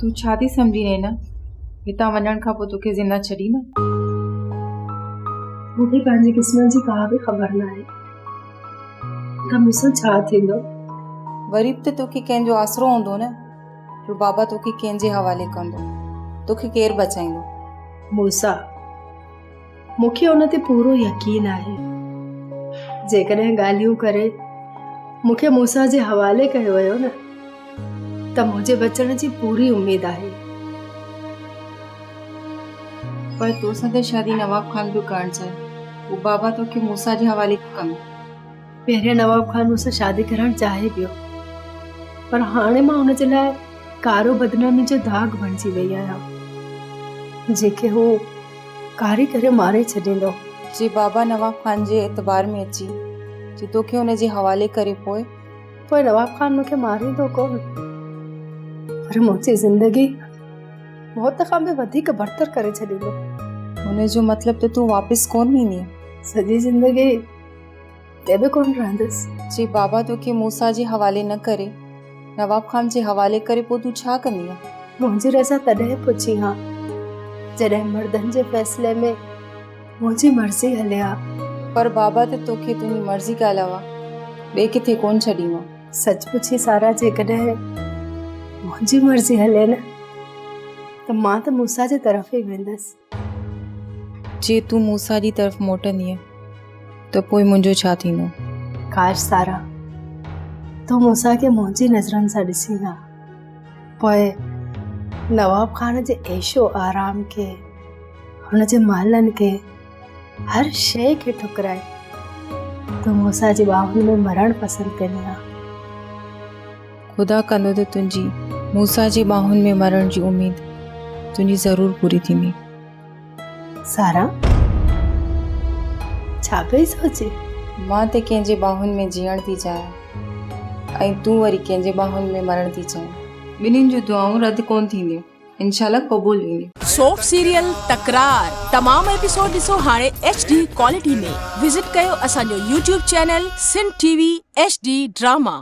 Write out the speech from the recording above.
तू छा थी सम्झी नैना? हितां वञण खां पोइ तोखे ज़िंदा छॾी न? मूंखे पंहिंजी क़िस्मत जी का बि ख़बर न आहे त मूंसां छा थींदो। वरी बि त तोखे कंहिंजो आसरो हूंदो न, जो बाबा तोखे कंहिंजे हवाले कंदो, तोखे केरु बचाईंदो? मूंसां मूंखे उन ते पूरो यकीन आहे। जेकॾहिं ॻाल्हियूं करे मूंखे मूंसां जे हवाले कयो वियो न, त मुंहिंजे बचण जी पूरी उमेद आहे। पर तोसां त शादी नवाब खान बि करणु चाहे, वो बाबा तोखे मूंसां जे हवाले कंदो। पहिरियों नवाब खान मूंसां शादी करणु चाहे पियो, पर हाणे मां हुन जे लाइ कारो बदनामी जो दाग बणिजी वई आहियां, जेके हू कारी करे मारे छॾींदो। जे बाबा नवाब खान जे एतबार में अची जे तोखे हुन जे हवाले करे पोइ नवाब खान मूंखे मारींदो कोन, पर मुंहिंजी ज़िंदगी मौत खां बि वधीक बदतर करे छॾींदो। हुन जो मतिलब त तूं वापसि कोन ईंदी? सॼी ज़िंदगी ते बि कोन रहंदसि। जे बाबा तोखे मूंसां जे हवाले न करे नवाब खान जे हवाले करे पोइ तूं छा कंदीअ? मुंहिंजी रज़ा तॾहिं पुछी हा जॾहिं मर्दनि जे फैसले में मुंहिंजी मर्ज़ी हले हा। पर बाबा त तोखे तुंहिंजी मर्ज़ी खां अलावा ॿिए किथे कोन छॾींदो। सच पुछी सारा, जेकॾहिं मुंहिंजी मर्ज़ी हले न, त मां त मूंसां जे तरफ़ ई वेंदसि। जे तूं मूंसां जी तरफ़ मोटंदीअ त पोइ मुंहिंजो छा थींदो? काश सारा तूं मूंसां खे मुंहिंजी नज़रनि सां ॾिसी हा, पोइ नवाब खान जे ऐशो आराम खे, हुन जे महलनि खे, हर शइ खे ठुकराए तूं मूंसां जी बाहुनि में मरण पसंदि कंदी हा। खुदा कंदो त तुंहिंजी मूंसां जी बाहुनि में मरण जी उमेद तुंहिंजी ज़रूरु पूरी थींदी। सारा छा पई सोचे? मां त कंहिंजे बाहुनि में जीअण थी चाहियां ऐं तूं वरी कंहिंजे बाहुनि में मरण थी चाहिं। ॿिन्हिनि जूं दुआऊं रद्द कोन थींदियूं, इंशाल्लाह क़बूल वेंदियूं। सोप सीरियल तकरार तमाम एपिसोड ॾिसो हाणे HD क्वालिटी में। विजिट कयो असांजो YouTube channel Sindh TV HD drama.